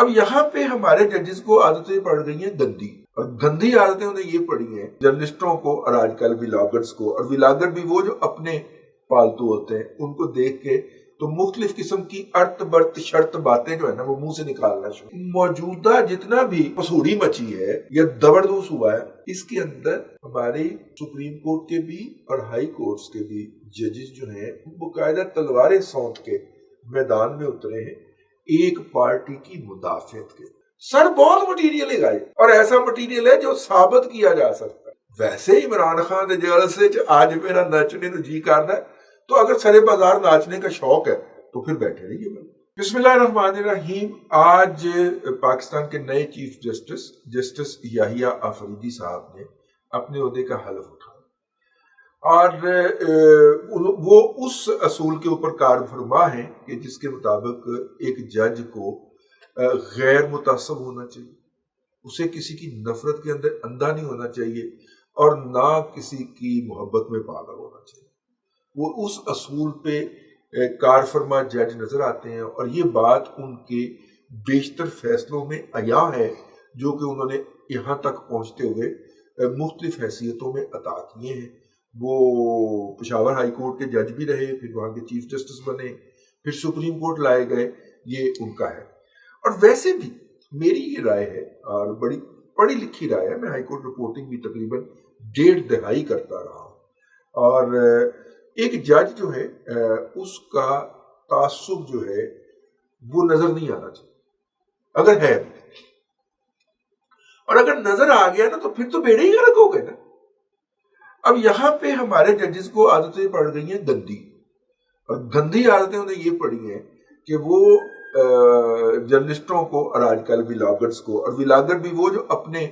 اب یہاں پہ ہمارے ججز کو عادتیں پڑ گئی ہیں گندی، اور گندی عادتیں انہیں یہ پڑی ہیں جرنلسٹوں کو اور آج کل ولاگرز کو، اور ولاگر بھی وہ جو اپنے پالتو ہوتے ہیں ان کو دیکھ کے تو مختلف قسم کی ارت برت شرط باتیں جو ہے نا وہ منہ سے نکالنا شروع۔ موجودہ جتنا بھی پسوڑی مچی ہے یا دبردوس ہوا ہے، اس کے اندر ہماری سپریم کورٹ کے بھی اور ہائی کورٹس کے بھی ججز جو ہیں باقاعدہ تلواریں سونت کے میدان میں اترے ہیں ایک پارٹی کی مدافعت کے۔ سر بہت مٹیریل ہے گائے، اور ایسا مٹیریل ہے جو ثابت کیا جا سکتا ہے۔ ویسے عمران خان دے جیل سے آج میرا نچنے تو جی کرنا ہے، تو اگر سرے بازار ناچنے کا شوق ہے تو پھر بیٹھے رہیے۔ بسم اللہ الرحمن الرحیم۔ آج پاکستان کے نئے چیف جسٹس یحییٰ آفریدی صاحب نے اپنے عہدے کا حلف اٹھایا، اور وہ اس اصول کے اوپر کار فرما ہیں کہ جس کے مطابق ایک جج کو غیر متعصب ہونا چاہیے، اسے کسی کی نفرت کے اندر اندھا نہیں ہونا چاہیے، اور نہ کسی کی محبت میں پاگل ہونا چاہیے۔ وہ اس اصول پہ کار فرما جج نظر آتے ہیں، اور یہ بات ان کے بیشتر فیصلوں میں عیاں ہے جو کہ انہوں نے یہاں تک پہنچتے ہوئے مختلف حیثیتوں میں عطا کیے ہیں۔ وہ پشاور ہائی کورٹ کے جج بھی رہے، پھر وہاں کے چیف جسٹس بنے، پھر سپریم کورٹ لائے گئے، یہ ان کا ہے۔ اور ویسے بھی میری یہ رائے ہے، اور بڑی پڑھی لکھی رائے ہے، میں ہائی کورٹ رپورٹنگ بھی تقریباً 1.5 دہائی کرتا رہا ہوں، اور ایک جج جو ہے اس کا تعصب جو ہے وہ نظر نہیں آنا چاہیے، اگر ہے بھی، اور اگر نظر آ گیا نا تو پھر تو بیڑے ہی غرق ہو گئے نا۔ اب یہاں پہ ہمارے ججز کو عادتیں پڑ گئی ہیں گندی، اور گندی عادتیں انہیں یہ پڑی ہیں کہ وہ جرنلسٹوں کو اور آج کل ولاگرز کو، اور ولاگر بھی وہ جو اپنے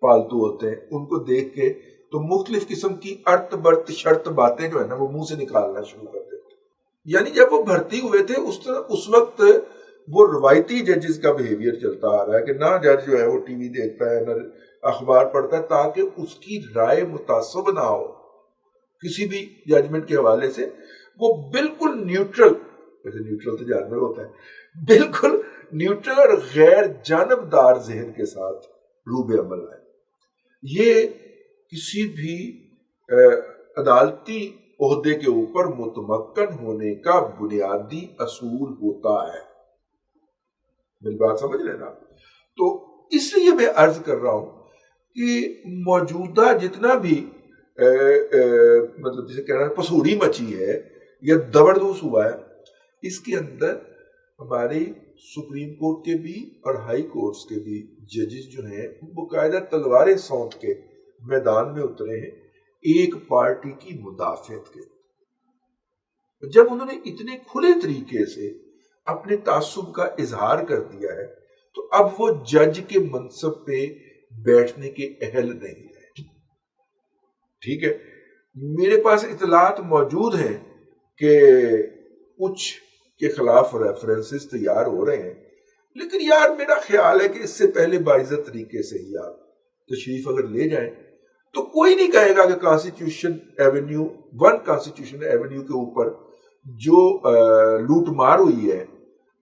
پالتو ہوتے ہیں ان کو دیکھ کے تو مختلف قسم کی ارت برت شرط باتیں جو ہے نا وہ منہ سے نکالنا شروع کر دیتے ہیں۔ یعنی جب وہ بھرتی ہوئے تھے اس وقت وہ روایتی ججز کا بیہیویئر چلتا آ رہا ہے کہ نہ جج جو ہے وہ ٹی وی دیکھتا ہے نہ اخبار پڑھتا ہے، تاکہ اس کی رائے متعصب نہ ہو کسی بھی ججمنٹ کے حوالے سے، وہ بالکل نیوٹرل، ویسے نیوٹرل تو جانور ہوتا ہے، بالکل نیوٹرل اور غیر جانبدار ذہن کے ساتھ روب عمل ہے۔ یہ کسی بھی عدالتی عہدے کے اوپر متمکن ہونے کا بنیادی اصول ہوتا ہے۔ میری بات سمجھ رہے نا؟ تو اس لیے میں عرض کر رہا ہوں کہ موجودہ جتنا بھی مطلب جسے کہنا ہے پسوڑی مچی ہے یا دبردوس ہوا ہے، اس کے اندر ہماری سپریم کورٹ کے بھی اور ہائی کورٹس کے بھی ججز جو ہیں باقاعدہ تلواریں سونت کے میدان میں اترے ہیں ایک پارٹی کی مدافعت کے۔ جب انہوں نے اتنے کھلے طریقے سے اپنے تعصب کا اظہار کر دیا ہے تو اب وہ جج کے منصب پہ بیٹھنے کے اہل نہیں ہے۔ ٹھیک ہے، میرے پاس اطلاعات موجود ہیں کہ کچھ کے خلاف ریفرنسز تیار ہو رہے ہیں، لیکن یار میرا خیال ہے کہ اس سے پہلے باعزت طریقے سے ہی آپ تشریف اگر لے جائیں تو کوئی نہیں کہے گا کہ کانسٹیٹیوشن ایونیو کے اوپر جو لوٹ مار ہوئی ہے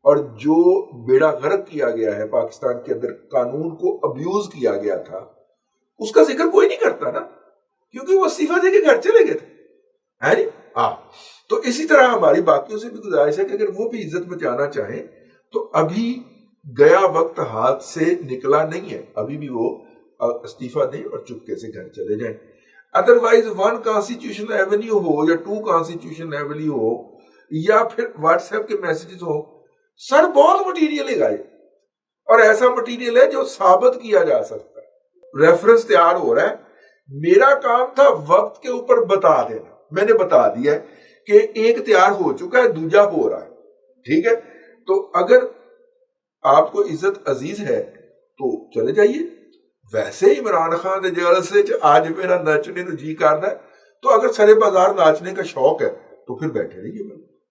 اور جو بیڑا غرق کیا گیا ہے پاکستان کے اندر، قانون کو ابیوز کیا گیا تھا، اس کا ذکر کوئی نہیں کرتا نا، کیونکہ وہ استعفیٰ دے کے گھر چلے گئے تھے، ہے نہیں؟ تو اسی طرح ہماری باقیوں سے بھی گزارش ہے کہ اگر وہ بھی عزت بچانا چاہیں تو ابھی گیا وقت ہاتھ سے نکلا نہیں ہے، ابھی بھی وہ استعفیٰ دیں اور چپکے سے گھر چلے جائیں۔ ادروائز 1 کانسٹیٹیوشن ایونیو ہو یا 2 کانسٹیٹیوشن ایونیو ہو یا پھر واٹس ایپ کے میسیجز ہو، سر بہت مٹیریل ہے گائے، اور ایسا مٹیریل ہے جو ثابت کیا جا سکتا ہے، ریفرنس تیار ہو رہا ہے۔ میرا کام تھا وقت کے اوپر بتا دینا، میں نے بتا دیا ہے کہ ایک تیار ہو چکا ہے، دوجا ہو رہا ہے۔ ٹھیک ہے، تو اگر آپ کو عزت عزیز ہے تو چلے جائیے۔ ویسے عمران خان دے جیل سے آج میرا نچنے تو جی کرنا ہے، تو اگر سرے بازار ناچنے کا شوق ہے تو پھر بیٹھے رہیے۔